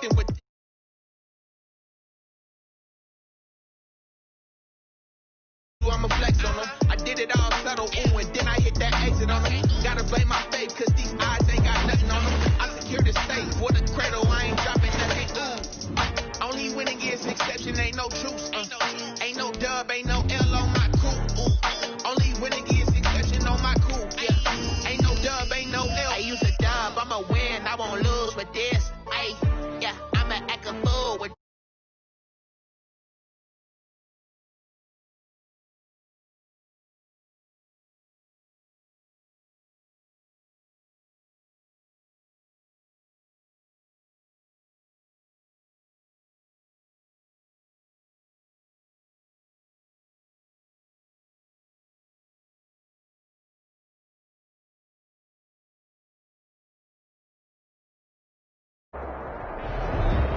nothing with. I'ma flex on them. I did it all subtle, ooh, and then I hit that exit on them. Gotta blame my fate, cause these eyes ain't got nothing on them. I secure the safe for the cradle, I ain't dropping nothing, Only winning is an exception, ain't no truce, Ain't no dub, ain't no L on my crew, Only winning is an exception on my crew, yeah. Ain't no dub, ain't no L. I use a dub, I'ma win, I won't lose with this, yeah. I'ma act a fool with.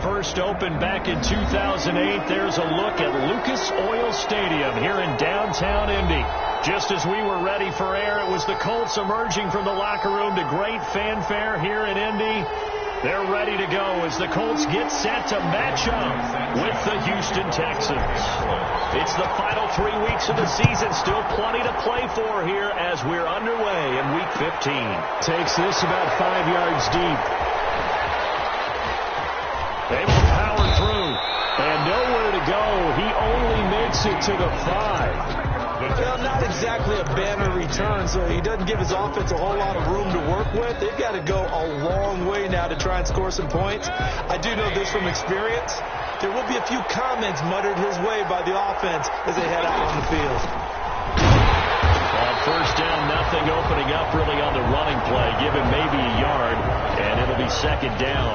First opened back in 2008. There's a look at Lucas Oil Stadium here in downtown Indy. Just as we were ready for air, it was the Colts emerging from the locker room to great fanfare here in Indy. They're ready to go as the Colts get set to match up with the Houston Texans. It's the final 3 weeks of the season. Still plenty to play for here as we're underway in Week 15. Takes this about 5 yards deep. They will power through, and nowhere to go. He only makes it to the 5. Well, not exactly a banner return, so he doesn't give his offense a whole lot of room to work with. They've got to go a long way now to try and score some points. I do know this from experience. There will be a few comments muttered his way by the offense as they head out on the field. On first down, nothing opening up really on the running play. Give him maybe a yard, and it'll be second down.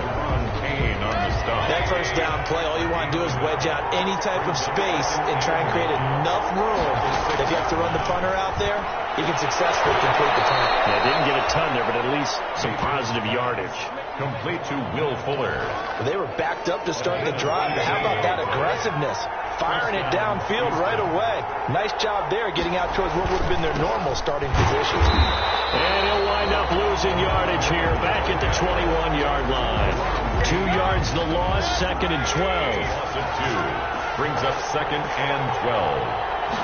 That first down play, all you want to do is wedge out any type of space and try and create enough room. If you have to run the punter out there, he can successfully complete the punt. Yeah, didn't get a ton there, but at least some positive yardage. Complete to Will Fuller. They were backed up to start the drive, but how about that aggressiveness? Firing it downfield right away. Nice job there getting out towards what would have been their normal starting position. And he'll wind up losing yardage here back at the 21-yard line. 2 yards the loss, second and 12. Brings up second and 12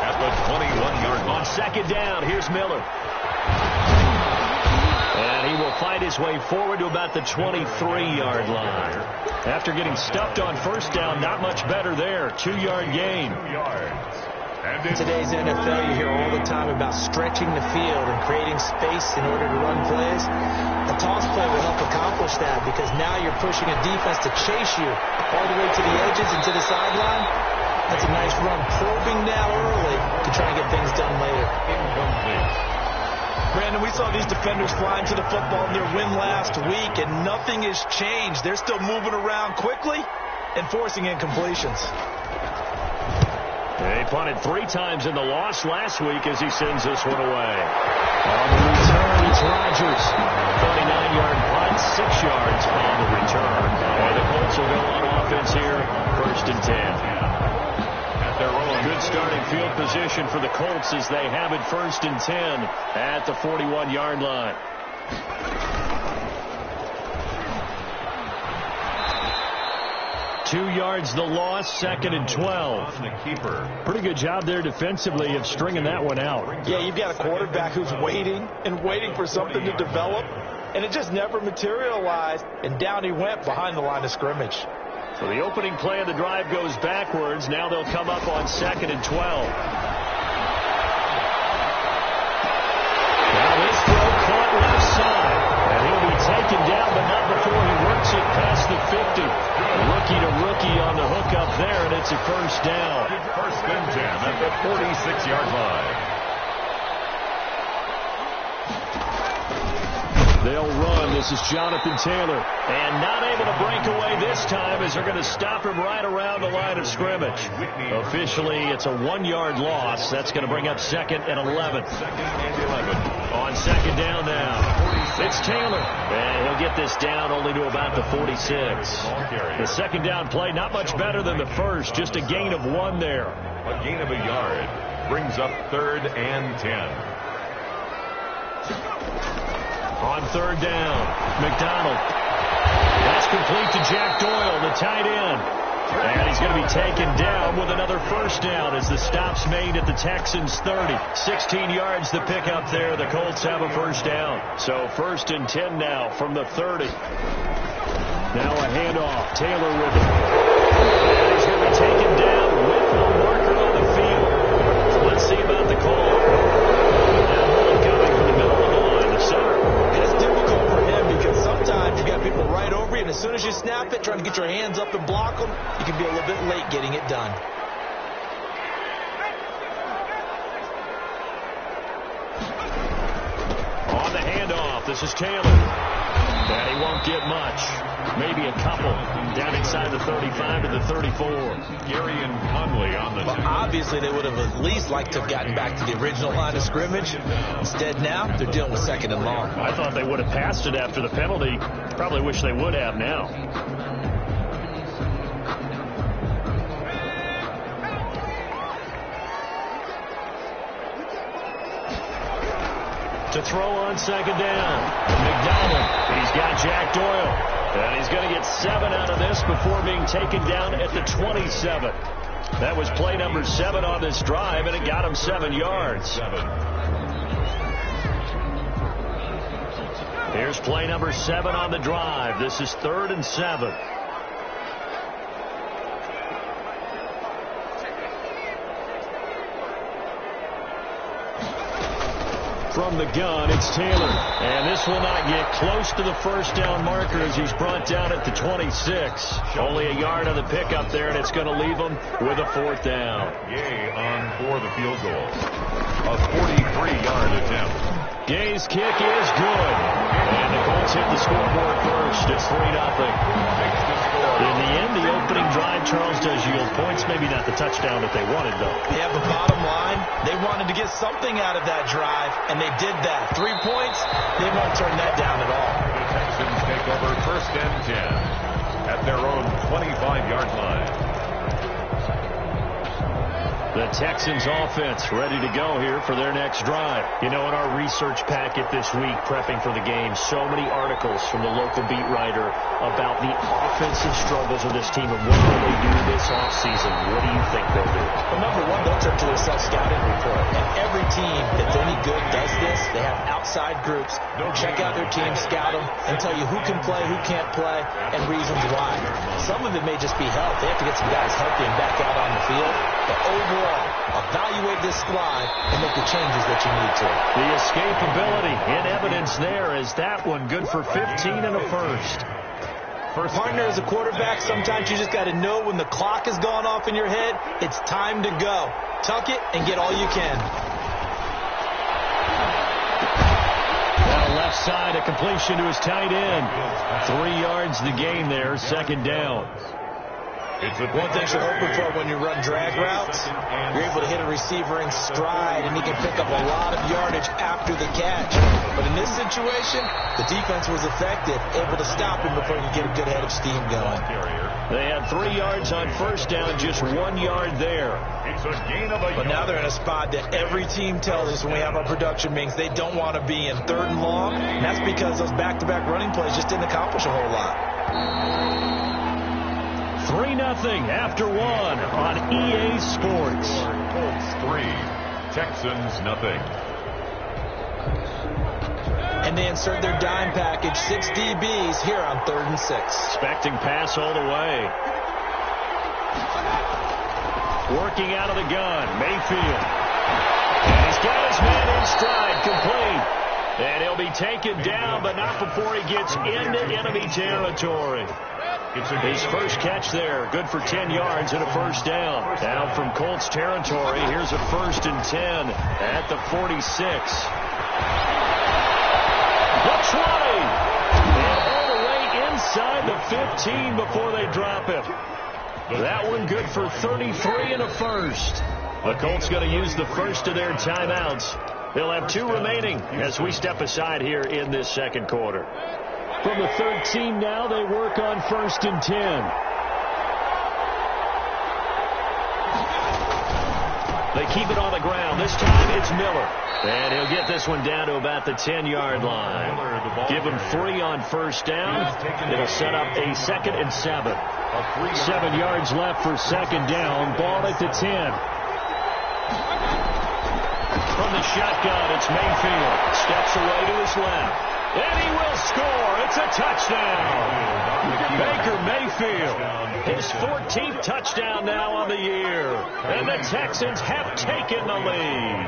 at the 21-yard line. On second down, here's Miller. And he will fight his way forward to about the 23-yard line. After getting stuffed on first down, not much better there. 2-yard gain. 2 yards. In today's NFL, you hear all the time about stretching the field and creating space in order to run plays. A toss play will help accomplish that because now you're pushing a defense to chase you all the way to the edges and to the sideline. That's a nice run, probing now early to try and get things done later. Incomplete. Brandon, we saw these defenders flying to the football in their win last week, and nothing has changed. They're still moving around quickly and forcing incompletions. They punted 3 times in the loss last week as he sends this one away. On the return, it's Rodgers. 39-yard punt, 6 yards on the return. And the Colts will go on offense here, first and 10. At their own good starting field position for the Colts as they have it first and 10 at the 41-yard line. 2 yards the loss, second and 12. The keeper. Pretty good job there defensively of stringing that one out. Yeah, you've got a quarterback who's waiting and waiting for something to develop, and it just never materialized, and down he went behind the line of scrimmage. So the opening play of the drive goes backwards. Now they'll come up on second and 12. Now this throw caught left side, and he'll be taken down, but not before he works it past the 50. Rookie to rookie on the hook up there, and it's a first down. First and 10 at the 46-yard line. They'll run. This is Jonathan Taylor. And not able to break away this time as they're going to stop him right around the line of scrimmage. Officially, it's a 1-yard loss. That's going to bring up second and 11. Second and 11. On second down now. It's Taylor. And he'll get this down only to about the 46. The second down play, not much better than the first. Just a gain of 1 there. A gain of a yard. Brings up third and 10. On third down, McDonald. That's complete to Jack Doyle. tight end. And he's going to be taken down with another first down as the stop's made at the Texans' 30. 16 yards to pick up there. The Colts have a first down. So 1st and 10 now from the 30. Now a handoff. Taylor with it. And he's going to be taken down with the marker on the field. So let's see about the call. Now Mullen coming from the middle of the line, the center. And it's difficult for him because sometimes you got people right over you, and as soon as you snap it, trying to get your hands up and block them, you can be a little bit late getting it done. On the handoff, this is Taylor. And he won't get much. Maybe a couple. Down inside the 35 to the 34. Gary and Conley on the Well, obviously, they would have at least liked to have gotten back to the original line of scrimmage. Instead, now, they're dealing with 2nd and long. I thought they would have passed it after the penalty. Probably wish they would have now. To throw on 2nd down. McDonald. He's got Jack Doyle. And he's going to get 7 out of this before being taken down at the 27. That was play number 7 on this drive, and it got him 7 yards. Here's play number 7 on the drive. This is 3rd and 7. From the gun, it's Taylor. And this will not get close to the first down marker as he's brought down at the 26. Only a yard on the pickup there, and it's going to leave him with a 4th down. Gay on for the field goal. A 43-yard attempt. Gay's kick is good. And the Colts hit the scoreboard first. It's 3-0. In the end, the opening drive, Charles, does yield points. Maybe not the touchdown that they wanted, though. Yeah, but bottom line, they wanted to get something out of that drive, and they did that. 3 points, they won't turn that down at all. The Texans take over 1st and 10 at their own 25-yard line. The Texans offense ready to go here for their next drive. You know, in our research packet this week, prepping for the game, so many articles from the local beat writer about the offensive struggles of this team and what will they do this offseason. What do you think they'll do? Well, number one, they'll turn to their self-scouting report. And every team that's any good does this. They have outside groups. Check out their team, scout them, and tell you who can play, who can't play, and reasons why. Some of it may just be health. They have to get some guys healthy and back out on the field. But overall, evaluate this squad and make the changes that you need to. The escapability in evidence there is that one good for 15 and a first. Partner, as a quarterback, sometimes you just got to know when the clock has gone off in your head, it's time to go. Tuck it and get all you can. Now left side, a completion to his tight end. 3 yards the gain there, 2nd down. One thing you're hoping for when you run drag routes, you're able to hit a receiver in stride, and he can pick up a lot of yardage after the catch. But in this situation, the defense was effective, able to stop him before he could get a good head of steam going. They had 3 yards on first down, just 1 yard there. But now they're in a spot that every team tells us when we have our production meetings they don't want to be in, 3rd and long. And that's because those back-to-back running plays just didn't accomplish a whole lot. 3-0 after 1 on EA Sports. Colts 3, Texans nothing. And they insert their dime package, 6 DBs here on 3rd and 6. Expecting pass all the way. Working out of the gun, Mayfield. And he's got his man in stride, complete. And he'll be taken down, but not before he gets into enemy territory. His first catch there, good for 10 yards and a first down. Down from Colts territory, here's a 1st and 10 at the 46. The 20. And all the way inside the 15 before they drop him. That one good for 33 and a first. The Colts going to use the first of their timeouts. They'll have 2 remaining as we step aside here in this 2nd quarter. From the 13 now, they work on 1st and 10. They keep it on the ground. This time it's Miller. And he'll get this one down to about the 10-yard line. Give him 3 on first down. It'll set up a 2nd and 7. 7 yards left for second down. Ball at the 10. From the shotgun, it's Mayfield. Steps away to his left. And he will score. It's a touchdown. Baker Mayfield, his 14th touchdown now on the year. And the Texans have taken the lead.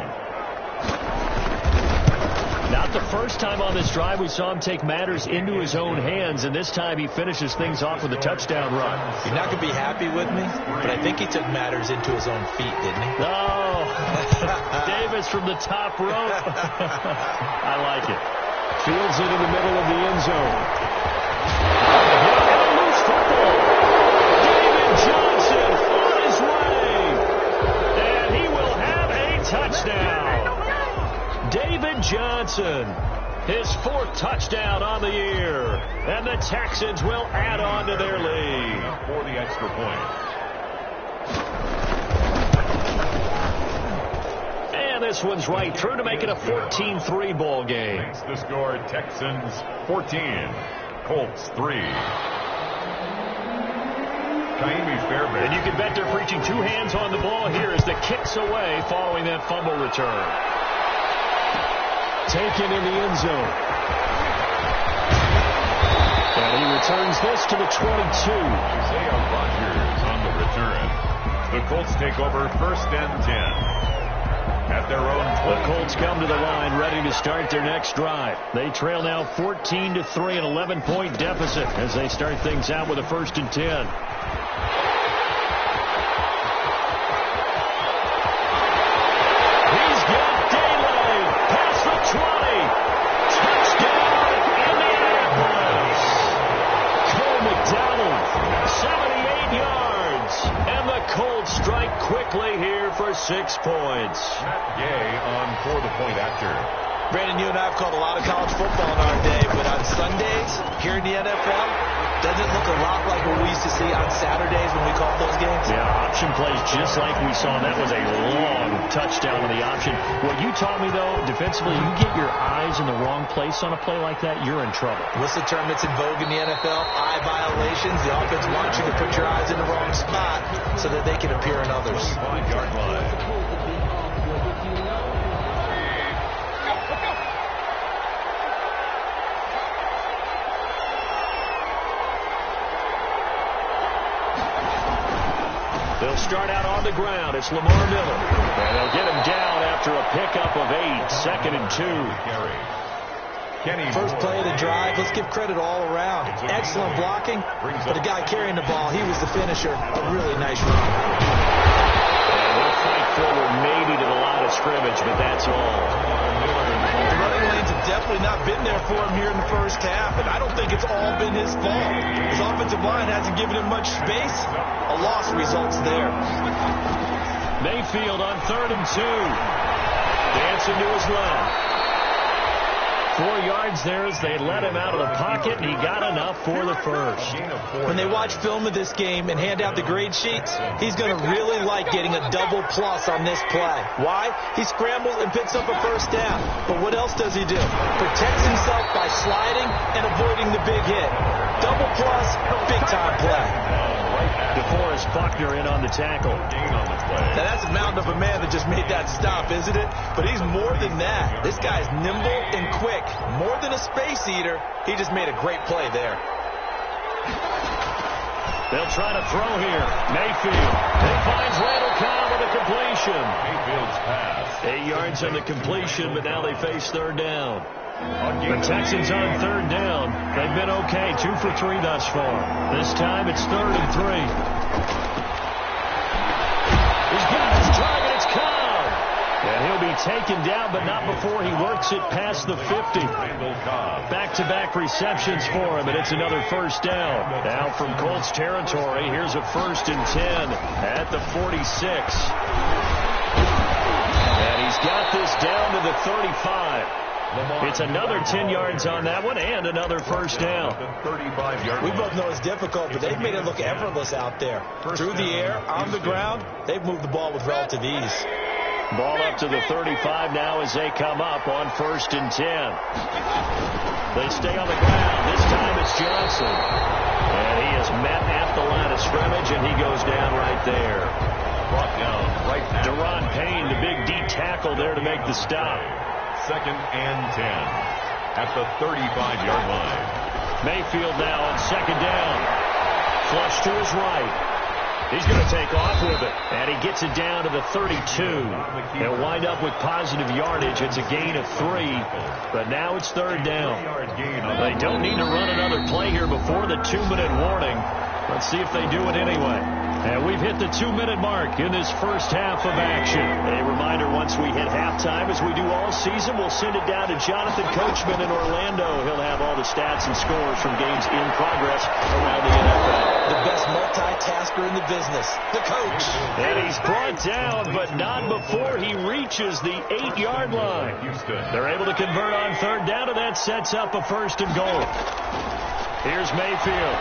Not the first time on this drive we saw him take matters into his own hands, and this time he finishes things off with a touchdown run. You're not going to be happy with me, but I think he took matters into his own feet, didn't he? No. Davis from the top rope. I like it. Fields it in the middle of the end zone. And a loose football. David Johnson on his way. And he will have a touchdown. David Johnson, his 4th touchdown on the year. And the Texans will add on to their lead. For the extra point. And this one's right through to make it a 14-3 ball game. Makes the score Texans 14, Colts 3. And you can bet they're preaching 2 hands on the ball here as the kick's away following that fumble return. Taken in the end zone. And he returns this to the 22. Isaiah Rodgers on the return. The Colts take over 1st and 10. At their own 20. The Colts come to the line ready to start their next drive. They trail now 14-3, an 11-point deficit as they start things out with a 1st and 10. He's got daylight past the 20. Touchdown, Indianapolis. Cole McDonald, 78 yards. And the Colts strike quickly here for 6 points. Matt Gay on for the point after. Brandon, you and I have called a lot of college football in our day, but on Sundays here in the NFL, doesn't look a lot like what we used to see on Saturdays when we called those games. Yeah, option plays just like we saw. That was a long touchdown on the option. What you taught me, though, defensively, you get your eyes in the wrong place on a play like that, you're in trouble. What's the term that's in vogue in the NFL? Eye violations. The offense wants you to put your eyes in the wrong spot so that they can appear in others. 5-yard line. They'll start out on the ground. It's Lamar Miller. And they'll get him down after a pickup of 8. 2nd and 2. First play of the drive. Let's give credit all around. Excellent blocking. But the guy carrying the ball, he was the finisher. A really nice run. And they'll fight forward maybe to the line of scrimmage, but that's all. The running lanes have definitely not been there for him here in the first half, and I don't think it's all been his fault. His offensive line hasn't given him much space. A loss results there. Mayfield on 3rd and 2. Dancing to his left. 4 yards there as they let him out of the pocket, and he got enough for the first. When they watch film of this game and hand out the grade sheets, he's going to really like getting a double plus on this play. Why? He scrambles and picks up a first down. But what else does he do? Protects himself by sliding and avoiding the big hit. Double plus, big-time play. DeForest Buckner in on the tackle. Now that's a mountain of a man that just made that stop, isn't it? But he's more than that. This guy's nimble and quick. More than a space eater, he just made a great play there. They'll try to throw here. Mayfield. He finds Randall Cobb with a completion. Mayfield's pass. 8 yards on the completion, but now they face 3rd down. The Texans on 3rd down. They've been okay, 2 for 3 thus far. This time it's 3rd and 3. He's got his target. It's Cobb. And he'll be taken down, but not before he works it past the 50. Back-to-back receptions for him, and it's another first down. Now from Colts territory, here's a 1st and 10 at the 46. And he's got this down to the 35. It's another 10 yards on that one and another first down. We both know it's difficult, but they've made it look effortless out there. Through the air, on the ground, they've moved the ball with relative ease. Ball up to the 35 now as they come up on 1st and 10. They stay on the ground. This time it's Johnson. And he is met at the line of scrimmage, and he goes down right there. Brought down right now. Deron Payne, the big D tackle there to make the stop. 2nd and 10 at the 35-yard line. Mayfield now on 2nd down. Flush to his right. He's going to take off with it. And he gets it down to the 32. They'll wind up with positive yardage. It's a gain of 3. But now it's 3rd down. They don't need to run another play here before the 2-minute warning. Let's see if they do it anyway. And we've hit the 2-minute mark in this first half of action. A reminder, once we hit halftime, as we do all season, we'll send it down to Jonathan Coachman in Orlando. He'll have all the stats and scores from games in progress around the NFL. The best multitasker in the business, the coach. And he's brought down, but not before he reaches the 8-yard line. They're able to convert on 3rd down, and that sets up a 1st and goal. Here's Mayfield.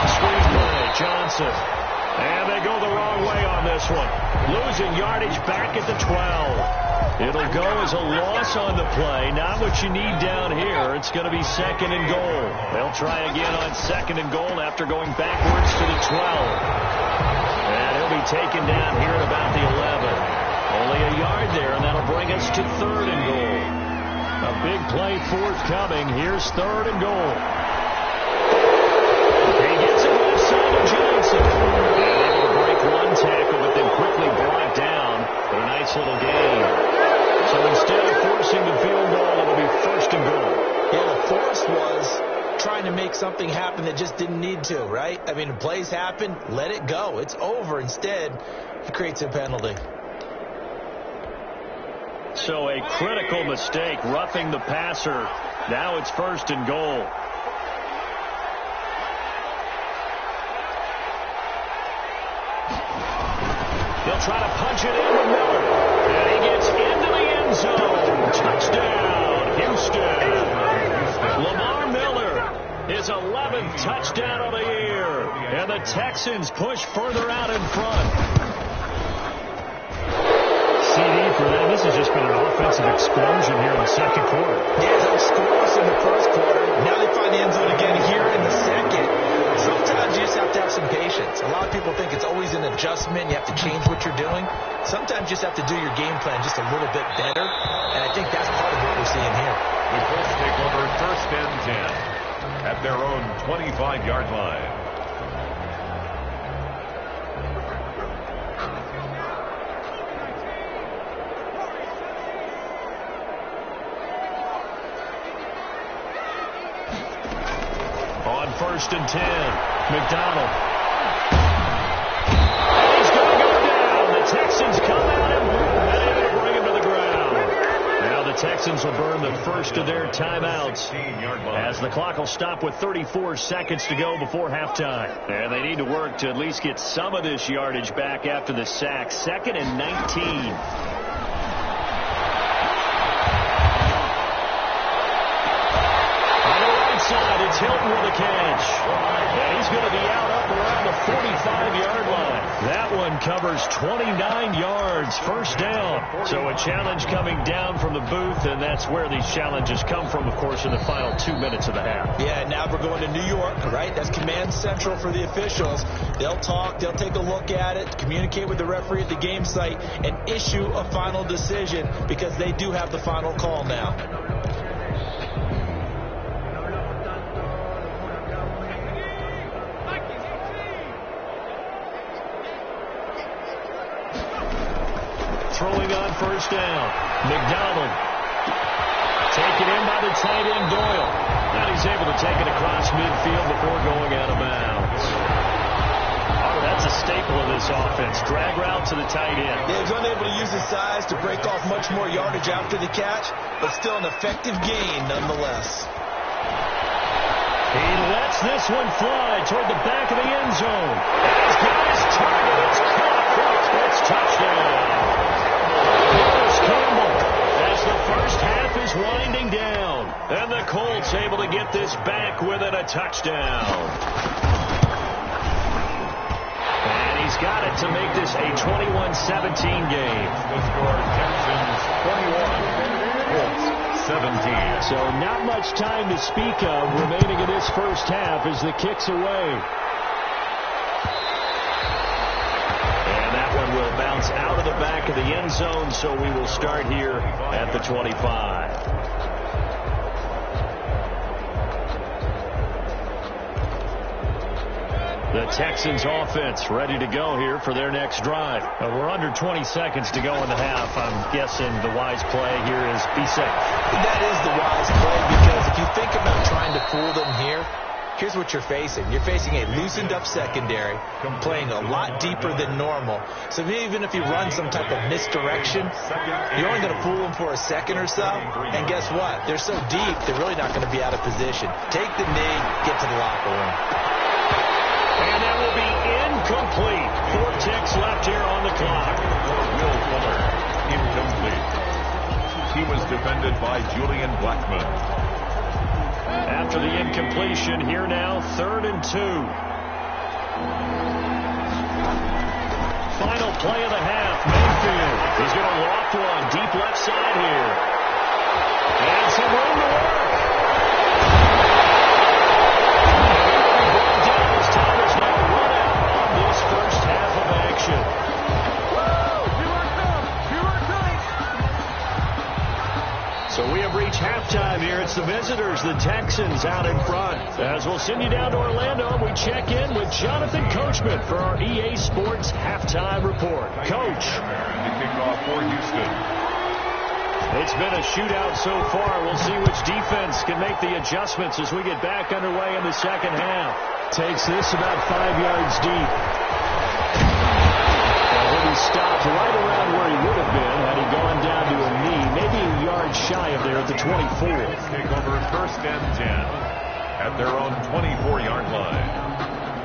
Screen play, Johnson. And they go the wrong way on this one. Losing yardage back at the 12. It'll go as a loss on the play. Not what you need down here. It's going to be 2nd and goal. They'll try again on 2nd and goal after going backwards to the 12. And he'll be taken down here at about the 11. Only a yard there, and that'll bring us to 3rd and goal. A big play forthcoming. Here's 3rd and goal. He gets it left side to Johnson. And able to break one tackle, but then quickly brought down. But a nice little gain. So instead of forcing the field goal, it'll be 1st and goal. Yeah, the force was trying to make something happen that just didn't need to, right? I mean, the plays happen, let it go. It's over. Instead, it creates a penalty. So a critical mistake, roughing the passer. Now it's 1st and goal. They'll try to punch it in with Miller. And he gets into the end zone. Touchdown, Houston. Lamar Miller, his 11th touchdown of the year. And the Texans push further out in front. CD for them. This has just been an offensive explosion here in the 2nd quarter. Yeah, they'll score us in the 1st quarter. Now they find the end zone again here in the 2nd. Sometimes you just have to have some patience. A lot of people think it's always an adjustment. You have to change what you're doing. Sometimes you just have to do your game plan just a little bit better. And I think that's part of what we're seeing here. The Colts take over 1st and 10 at their own 25-yard line. On 1st and 10, McDonald. And he's going to go down. The Texans come out and able to bring him to the ground. Now the Texans will burn the first of their timeouts as the clock will stop with 34 seconds to go before halftime. And they need to work to at least get some of this yardage back after the sack. 2nd and 19. It's Hilton with a catch. And he's going to be out up around the 45-yard line. That one covers 29 yards, 1st down. So a challenge coming down from the booth, and that's where these challenges come from, of course, in the final 2 minutes of the half. Yeah, now we're going to New York, right? That's command central for the officials. They'll talk, they'll take a look at it, communicate with the referee at the game site, and issue a final decision because they do have the final call now. Throwing on 1st down. McDonald. Taken in by the tight end Doyle. And he's able to take it across midfield before going out of bounds. Oh, that's a staple of this offense. Drag route to the tight end. Yeah, he's unable to use his size to break off much more yardage after the catch, but still an effective gain nonetheless. He lets this one fly toward the back of the end zone. And he's got his target. It's caught for a Colts touchdown. Campbell, as the first half is winding down, and the Colts able to get this back within a touchdown. And he's got it to make this a 21-17 game. The score, Texans 21, Colts 17. So not much time to speak of remaining in this first half as the kick's away. And that one will bounce out of the back of the end zone, so we will start here at the 25. The Texans offense ready to go here for their next drive. We're under 20 seconds to go in the half. I'm guessing the wise play here is be safe. That is the wise play, because if you think about trying to fool them here, here's what you're facing. You're facing a loosened up secondary, playing a lot deeper than normal. So even if you run some type of misdirection, you're only going to fool them for a second or so. And guess what? They're so deep, they're really not going to be out of position. Take the knee, get to the locker room. And that will be incomplete. 4 ticks left here on the clock. Will Fuller, incomplete. He was defended by Julian Blackman. After the incompletion, here now, 3rd and 2. Final play of the half. Mayfield is going to loft one deep left side here. And some room to work. First half of action. So we have reached halftime here. It's the visitors, the Texans, out in front. As we'll send you down to Orlando, we check in with Jonathan Coachman for our EA Sports Halftime Report. Coach. The kickoff for Houston. It's been a shootout so far. We'll see which defense can make the adjustments as we get back underway in the second half. Takes this about 5 yards deep. He stopped right around where he would have been had he gone down to a knee, maybe a yard shy of there at the 24. Take over 1st and 10 at their own 24-yard line.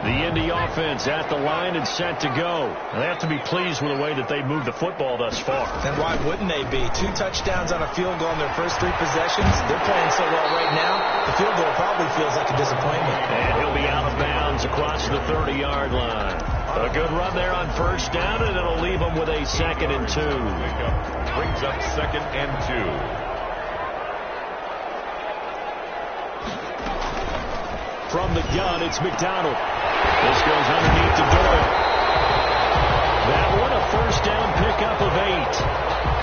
The Indy offense at the line and set to go. They have to be pleased with the way that they've moved the football thus far. And why wouldn't they be? 2 touchdowns on a field goal in their first 3 possessions. They're playing so well right now, the field goal probably feels like a disappointment. And he'll be out of bounds across the 30-yard line. A good run there on 1st down, and it'll leave them with a 2nd and 2. Brings up 2nd and 2. From the gun, it's McDonald. This goes underneath to Doyle. That one, a 1st down pickup of 8.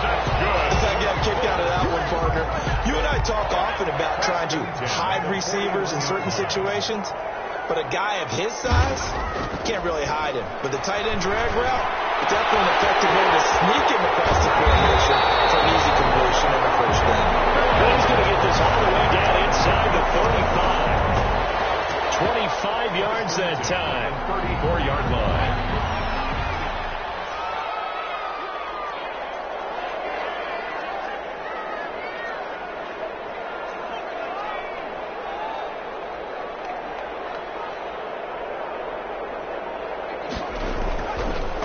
That's good. I got a kick out of that one, partner. You and I talk often about trying to hide receivers in certain situations, but a guy of his size can't really hide him. But the tight end drag route, definitely an effective way to sneak him across the formation for an easy completion and a 1st down. He's going to get this all the way down inside the 35. 25 yards that time. 34-yard line.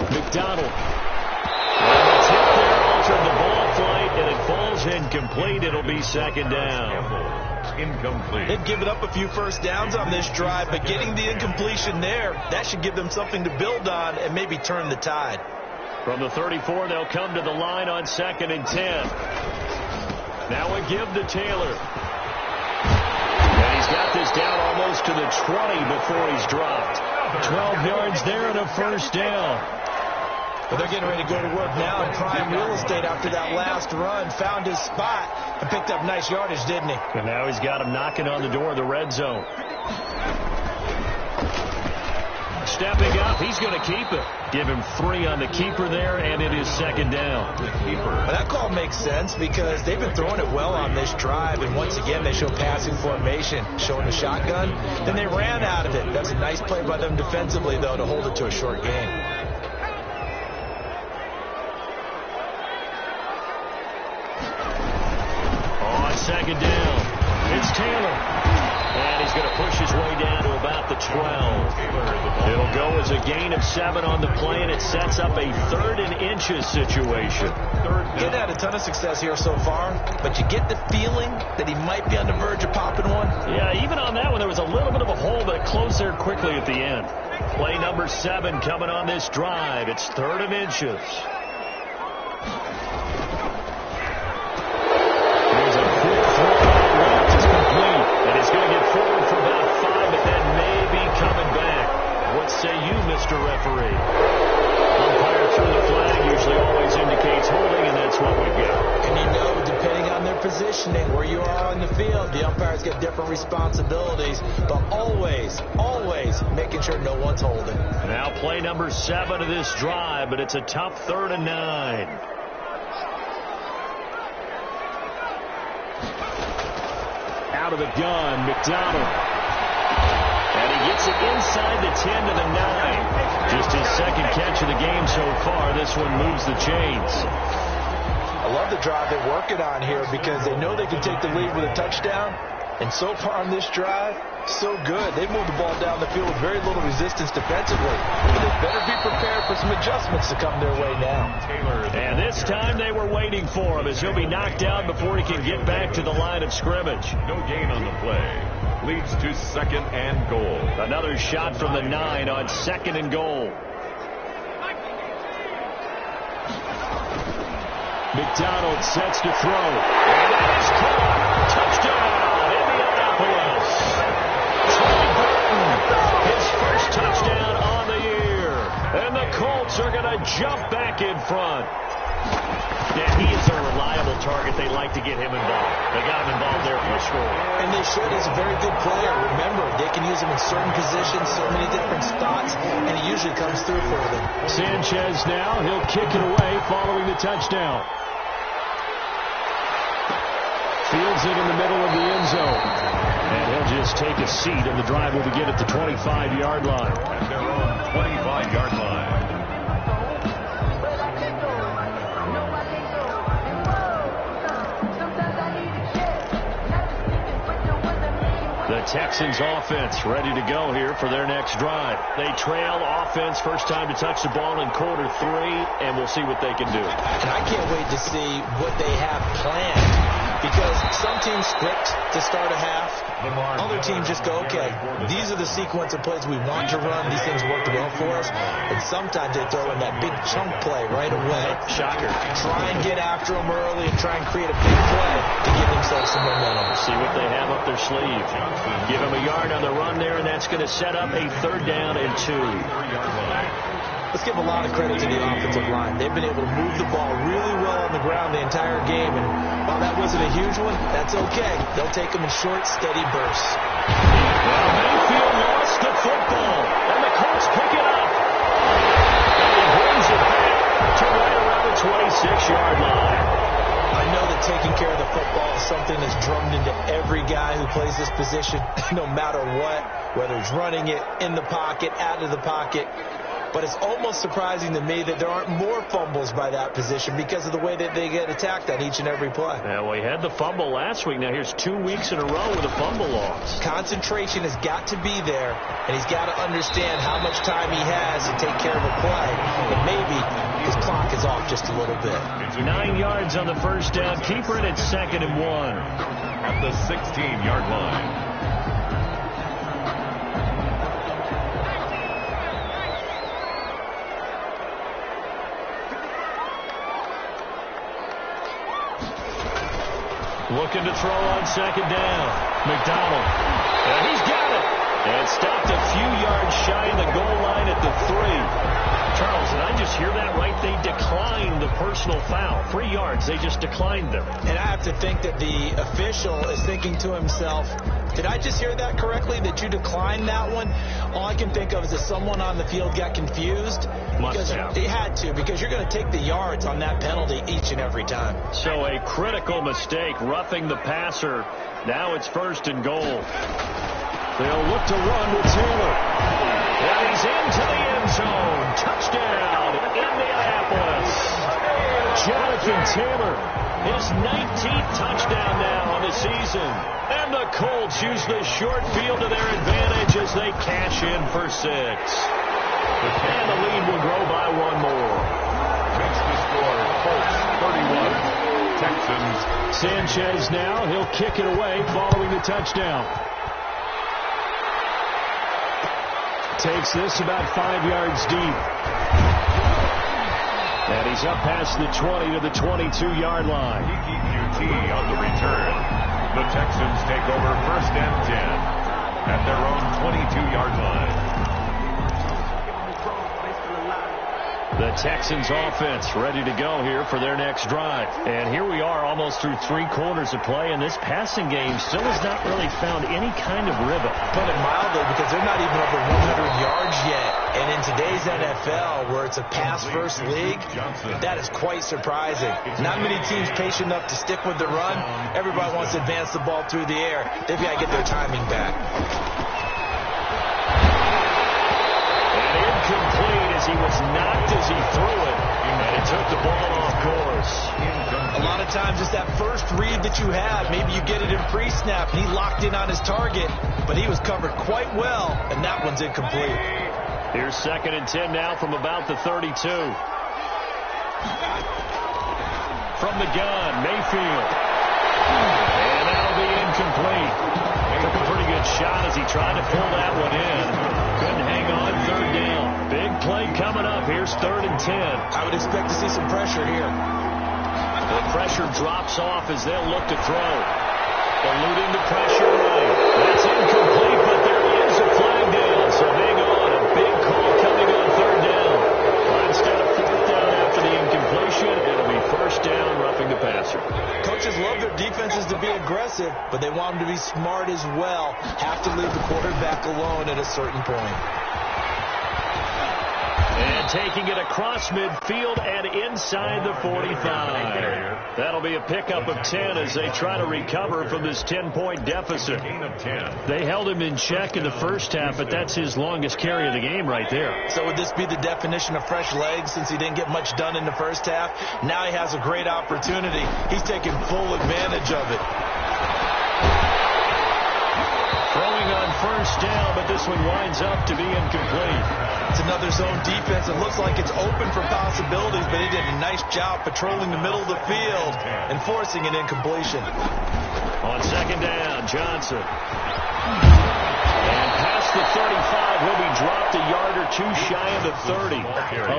McDonald. And it's hit there, altered the ball flight, and it falls incomplete. It'll be 2nd down. Incomplete. They've given up a few 1st downs on this drive, but getting the incompletion there, that should give them something to build on and maybe turn the tide. From the 34, they'll come to the line on 2nd and 10. Now a give to Taylor. And he's got this down almost to the 20 before he's dropped. 12 yards there and a 1st down. But they're getting ready to go to work now in prime real estate after that last run. Found his spot and picked up nice yardage, didn't he? And now he's got him knocking on the door of the red zone. Stepping up, he's going to keep it. Give him 3 on the keeper there, and it is 2nd down. The keeper. Well, that call makes sense because they've been throwing it well on this drive, and once again they show passing formation, showing the shotgun. Then they ran out of it. That's a nice play by them defensively, though, to hold it to a short game. On 2nd down, it's Taylor. And he's going to push his way down to about at the 12. It'll go as a gain of 7 on the play, and it sets up a 3rd and inches situation. He's had a ton of success here so far, but you get the feeling that he might be on the verge of popping one. Yeah, even on that one, there was a little bit of a hole, but it closed there quickly at the end. Play number 7 coming on this drive. It's 3rd and inches. Here's a quick throw left. It's complete. And he's going to get forward for about 5, but then maybe coming back. What say you, Mr. Referee? Umpire threw the flag, usually always indicates holding, and that's what we've got. And you know, depending on their positioning, where you are on the field, the umpires get different responsibilities, but always making sure no one's holding. Now play number 7 of this drive, but it's a tough 3rd and 9. Out of the gun, McDonald. And he gets it inside the 10 to the 9. Just his 2nd catch of the game so far. This one moves the chains. I love the drive they're working on here because they know they can take the lead with a touchdown. And so far on this drive, so good. They moved the ball down the field with very little resistance defensively. But they better be prepared for some adjustments to come their way now. And this time they were waiting for him as he'll be knocked down before he can get back to the line of scrimmage. No gain on the play. Leads to 2nd and goal. Another shot from the 9 on 2nd and goal. McDonald sets to throw. And that is caught. Touchdown, Indianapolis. Tony Burton, his first touchdown on the year. And the Colts are going to jump back in front. Yeah, he is a reliable target. They like to get him involved. They got him involved there for a score. And they should. He's a very good player. Remember, they can use him in certain positions, so many different spots, and he usually comes through for them. Sanchez now. He'll kick it away following the touchdown. Fields it in the middle of the end zone. And he'll just take a seat, and the drive will begin at the 25-yard line. At their own 25-yard line. The Texans offense ready to go here for their next drive. They trail offense, first time to touch the ball in quarter 3, and we'll see what they can do. And I can't wait to see what they have planned. Because some teams script to start a half. Other teams just go, okay, these are the sequence of plays we want to run. These things worked well for us. And sometimes they throw in that big chunk play right away. Shocker. Try and get after them early and try and create a big play to give themselves some momentum. See what they have up their sleeve. Give them a yard on the run there, and that's going to set up a 3rd down and 2. Let's give a lot of credit to the offensive line. They've been able to move the ball really well on the ground the entire game, and while that wasn't a huge one, that's okay. They'll take them in short, steady bursts. Well, Mayfield lost the football, and the Colts pick it up. And he brings it back to right around the 26-yard line. I know that taking care of the football is something that's drummed into every guy who plays this position, no matter what, whether it's running it, in the pocket, out of the pocket. But it's almost surprising to me that there aren't more fumbles by that position because of the way that they get attacked on each and every play. Yeah, well, he had the fumble last week. Now here's 2 weeks in a row with a fumble loss. Concentration has got to be there, and he's got to understand how much time he has to take care of a play. And maybe his clock is off just a little bit. 9 yards on the first down. Keeper it at 2nd and 1. At the 16-yard line. Looking to throw on 2nd down. McDonald. And he's got it. And stopped a few yards shy of the goal line at the 3. Charles, did I just hear that right? They declined the personal foul. 3 yards. They just declined them. And I have to think that the official is thinking to himself, did I just hear that correctly, that you declined that one? All I can think of is that someone on the field got confused. Must have. They had to, because you're going to take the yards on that penalty each and every time. So a critical mistake, roughing the passer. Now it's 1st and goal. They'll look to run with Taylor. And he's into the end zone. Touchdown, Indianapolis. Jonathan Taylor. His 19th touchdown now on the season. And the Colts use the short field to their advantage as they cash in for 6. And the lead will grow by 1 more. Makes the score Colts 31, Texans. Sanchez now, he'll kick it away following the touchdown. Takes this about 5 yards deep. And he's up past the 20 to the 22-yard line. EQT on the return. The Texans take over 1st and 10 at their own 22-yard line. The Texans offense ready to go here for their next drive. And here we are almost through 3 quarters of play, and this passing game still has not really found any kind of rhythm. Put it mildly, because they're not even over 100 yards yet. And in today's NFL, where it's a pass-first league, that is quite surprising. Not many teams patient enough to stick with the run. Everybody wants to advance the ball through the air. They've got to get their timing back. Incomplete as he was knocked as he threw it, and it took the ball off course. A lot of times it's that first read that you have. Maybe you get it in pre-snap, and he locked in on his target, but he was covered quite well, and that one's incomplete. Here's 2nd and 10 now from about the 32. From the gun, Mayfield. And that'll be incomplete. Took a pretty good shot as he tried to pull that one in. Couldn't hang on. 3rd down. Big play coming up. Here's 3rd and 10. I would expect to see some pressure here. The pressure drops off as they'll look to throw. Eluding the pressure right. That's incomplete, but there is a flag down. So hang on. A big call coming on 3rd down. Instead of 4th down after the incompletion, it'll be 1st down, roughing the passer. Coaches love their defenses to be aggressive, but they want them to be smart as well. Have to leave the quarterback alone at a certain point. And taking it across midfield and inside the 45. That'll be a pickup of 10 as they try to recover from this 10-point deficit. They held him in check in the first half, but that's his longest carry of the game right there. So would this be the definition of fresh legs since he didn't get much done in the first half? Now he has a great opportunity. He's taking full advantage of it. Throwing on 1st down, but this one winds up to be incomplete. It's another zone defense. It looks like it's open for possibilities, but he did a nice job patrolling the middle of the field and forcing an incompletion. On 2nd down, Johnson. And past the 35, he'll be dropped a yard or 2 shy of the 30.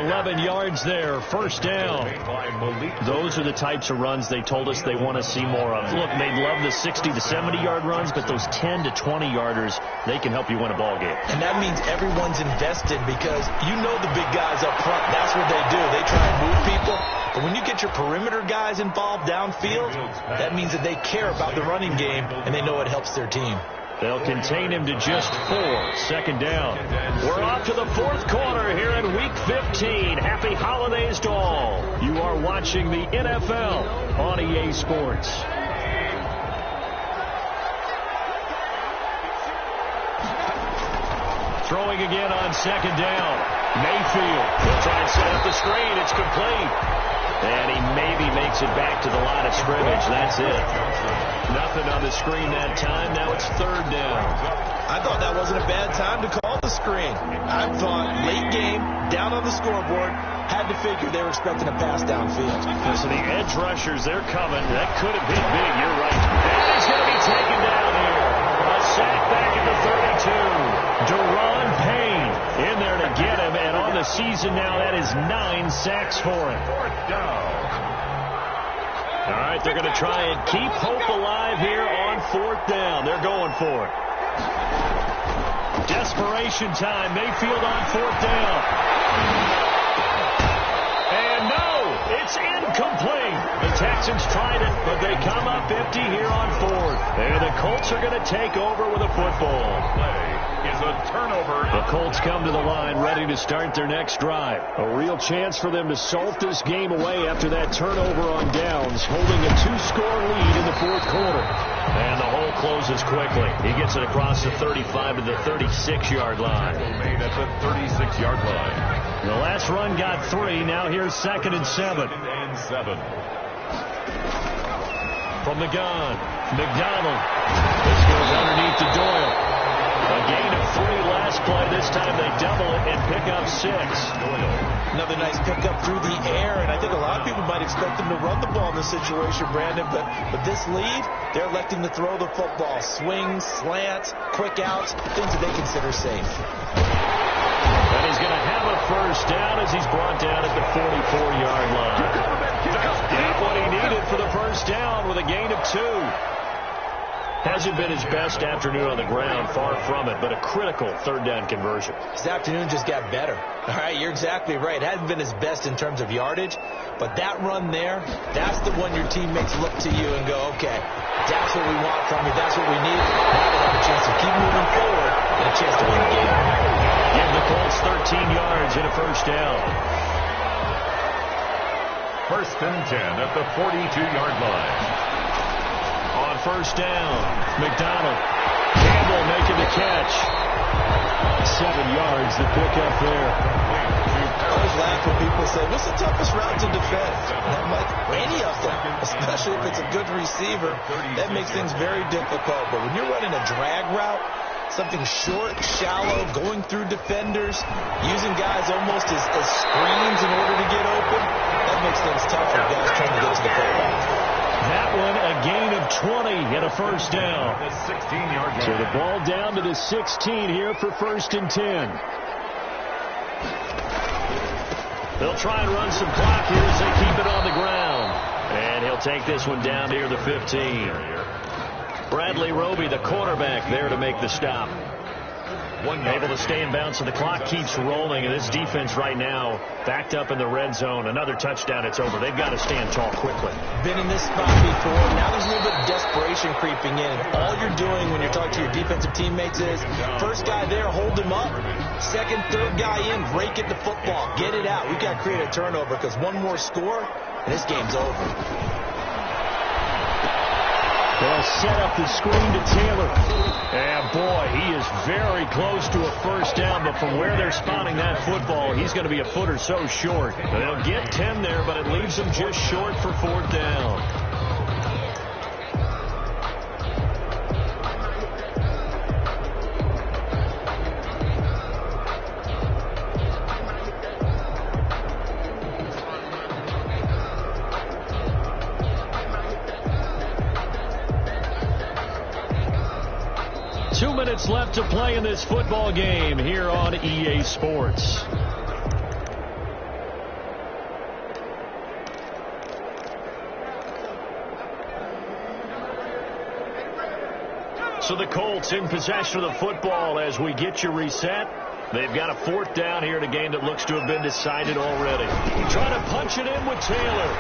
11 yards there, 1st down. Those are the types of runs they told us they want to see more of. Look, they love the 60 to 70-yard runs, but those 10 to 20-yarders, they can help you win a ball game. And that means everyone's invested because you know the big guys up front. That's what they do. They try and move people. But when you get your perimeter guys involved downfield, that means that they care about the running game, and they know it helps their team. They'll contain him to just 4. 2nd down. We're off to the 4th quarter here in Week 15. Happy holidays to all. You are watching the NFL on EA Sports. Throwing again on 2nd down. Mayfield. He'll try and set up the screen. It's complete. And he maybe makes it back to the line of scrimmage. That's it. Nothing on the screen that time. Now it's 3rd down. I thought that wasn't a bad time to call the screen. I thought late game, down on the scoreboard, had to figure they were expecting a pass downfield. So the edge rushers, they're coming. That could have been big. You're right. And he's going to be taken down here. A sack back at the 32. Deron Payne in there to get him. And on the season now, that is 9 sacks for him. 4th down. All right, they're going to try and keep hope alive here on 4th down. They're going for it. Desperation time. Mayfield on 4th down. And no, it's incomplete. The Texans tried it, but they come up empty here on 4th. And the Colts are going to take over with a football. Play is a turnover. The Colts come to the line ready to start their next drive. A real chance for them to salt this game away after that turnover on downs, holding a 2-score lead in the 4th quarter. And the hole closes quickly. He gets it across the 35 to the 36-yard line. Made at the 36-yard line. The last run got 3. Now here's 2nd and 7. 2nd and 7. from the gun. McDonald. This goes underneath to Doyle. A gain of 3 last play. This time they double it and pick up 6. Another nice pickup through the air, and I think a lot of people might expect them to run the ball in this situation, Brandon, but with this lead, they're electing to throw the football. Swings, slants, quick outs, things that they consider safe. And he's going to have a first down as he's brought down at the 44-yard line. Got what he needed for the first down with a gain of 2. Hasn't been his best afternoon on the ground, far from it, but a critical third down conversion. His afternoon just got better. All right, you're exactly right. Hasn't been his best in terms of yardage, but that run there, that's the one your teammates look to you and go, okay, that's what we want from you. That's what we need. Now they have a chance to keep moving forward and a chance to win the game. Give the Colts 13 yards and a first down. First and 10 at the 42-yard line. On first down, McDonald. Campbell making the catch. 7 yards to pick up there. I always laugh when people say, what's the toughest route to defend? And I'm like, any of them, especially if it's a good receiver. That makes things very difficult. But when you're running a drag route, something short, shallow, going through defenders, using guys almost as screens in order to get open, that makes things tougher. Guys trying to get to the football. That one, a gain of 20 and a first down. So the ball down to the 16 here for first and 10. They'll try and run some clock here as they keep it on the ground. And he'll take this one down near the 15. Bradley Roby, the quarterback, there to make the stop. Able to stay in bounds, so the clock keeps rolling, and this defense right now backed up in the red zone. Another touchdown, it's over. They've got to stand tall quickly. Been in this spot before. Now there's a little bit of desperation creeping in. All you're doing when you're talking to your defensive teammates is, first guy there, hold him up. Second, third guy in, break it the football. Get it out. We've got to create a turnover because one more score, and this game's over. They'll set up the screen to Taylor. And boy, he is very close to a first down, but from where they're spotting that football, he's going to be a foot or so short. They'll get 10 there, but it leaves them just short for 4th down. 2 minutes left to play in this football game here on EA Sports. So the Colts in possession of the football as we get you reset. They've got a 4th down here in a game that looks to have been decided already. Trying to punch it in with Taylor.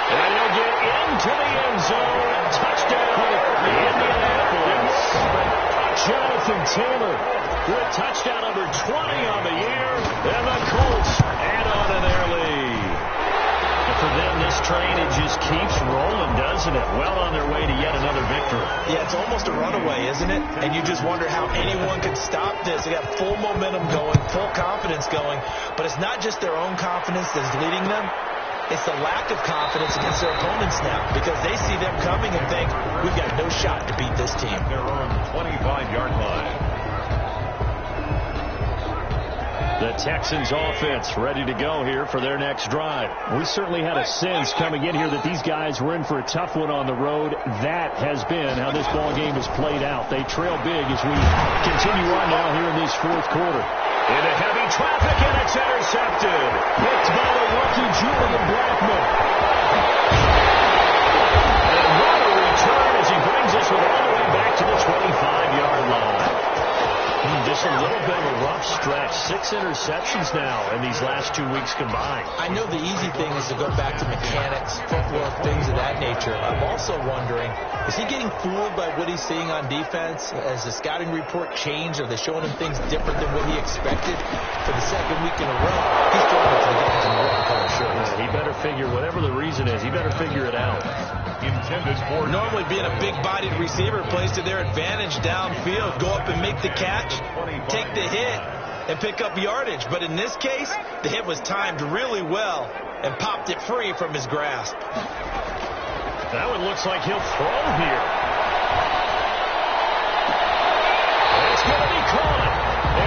And he'll get into the end zone. Touchdown, Indianapolis. Jonathan Taylor with touchdown number 20 on the year. And the Colts add on to their lead. And for them, this train, it just keeps rolling, doesn't it? Well on their way to yet another victory. Yeah, it's almost a runaway, isn't it? And you just wonder how anyone could stop this. They got full momentum going, full confidence going. But it's not just their own confidence that's leading them. It's the lack of confidence against their opponents now because they see them coming and think, we've got no shot to beat this team. They're on the 25-yard line. The Texans offense ready to go here for their next drive. We certainly had a sense coming in here that these guys were in for a tough one on the road. That has been how this ball game has played out. They trail big as we continue on now here in this 4th quarter. Into heavy traffic, and it's intercepted. Picked by the rookie Julian Blackmon. And what a return as he brings us all the way back to the 25-yard line. Just a little bit of a rough stretch. 6 interceptions now in these last 2 weeks combined. I know the easy thing is to go back to mechanics, footwork, things of that nature. I'm also wondering, is he getting fooled by what he's seeing on defense? Has the scouting report changed? Are they showing him things different than what he expected? For the 2nd week in a row, he's throwing it to the guys in the red color shirts. He better figure, whatever the reason is, he better figure it out. Intended for normally being a big-bodied receiver plays to their advantage downfield. Go up and make the catch, take the hit, and pick up yardage. But in this case, the hit was timed really well and popped it free from his grasp. That one looks like he'll throw here. It's going to be caught.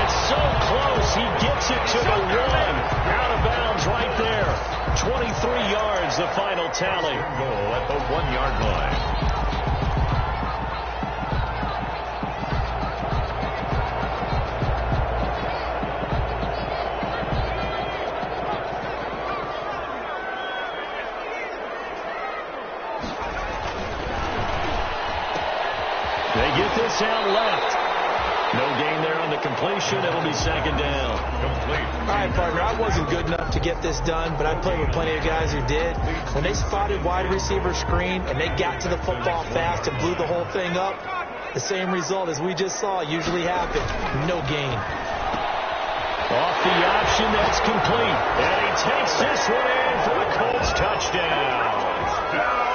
It's so close. He gets it to the one. Out of bounds right there. 23 yards, the final tally. Goal at the 1-yard line. They get this out left. No gain there on the completion. It'll be second down. Complete. All right, partner, I wasn't good enough to get this done, but I played with plenty of guys who did. When they spotted wide receiver screen and they got to the football fast and blew the whole thing up, the same result as we just saw usually happened. No gain. Off the option, that's complete. And he takes this one in for the Colts touchdown.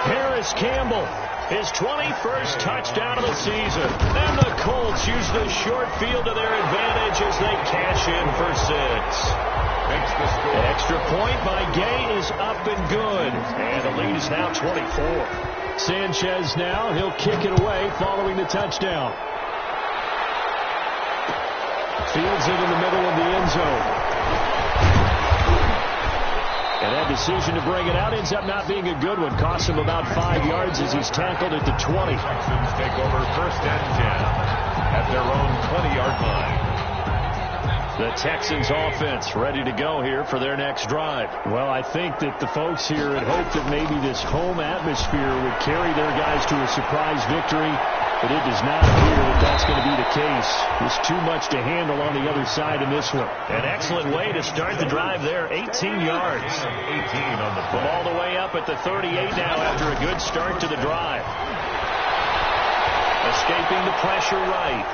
Harris Campbell, his 21st touchdown of the season. And the Colts use the short field to their advantage as they cash in for 6. Makes the score. Extra point by Gay is up and good. And the lead is now 24. Sanchez now, he'll kick it away following the touchdown. Fields it in the middle of the end zone. And that decision to bring it out ends up not being a good one. Costs him about 5 yards as he's tackled at the 20. Texans take over first and 10 at their own 20-yard line. The Texans offense ready to go here for their next drive. Well, I think that the folks here had hoped that maybe this home atmosphere would carry their guys to a surprise victory, but it does not appear that that's going to be the case. There's too much to handle on the other side in this one. An excellent way to start the drive there, 18 yards. 18 on the play. All the way up at the 38 now after a good start to the drive. Escaping the pressure right.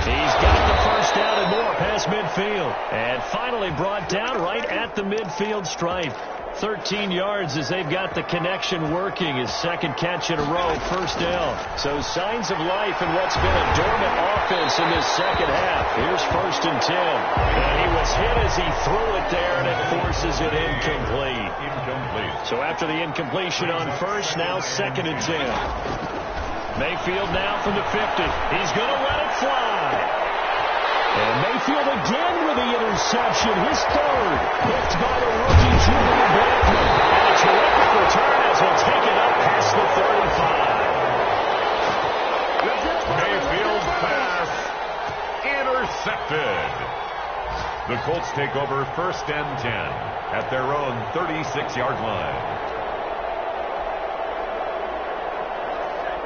He's got the first down and more past midfield. And finally brought down right at the midfield stripe. 13 yards as they've got the connection working. His second catch in a row, first down. So signs of life in what's been a dormant offense in this second half. Here's first and 10. And he was hit as he threw it there, and it forces it incomplete. So after the incompletion on first, now second and 10. Mayfield now from the 50. He's going to let it fly. And Mayfield again with the interception. His third. Picked by the rookie Julian Blackman. And a terrific return as he'll take it up past the 35. Mayfield's pass intercepted. The Colts take over first and 10 at their own 36-yard line.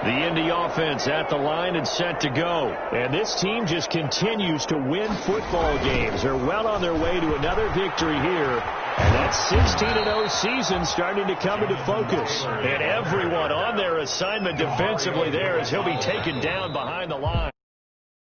The Indy offense at the line and set to go. And this team just continues to win football games. They're well on their way to another victory here. And that 16-0 season starting to come into focus. And everyone on their assignment defensively there as he'll be taken down behind the line.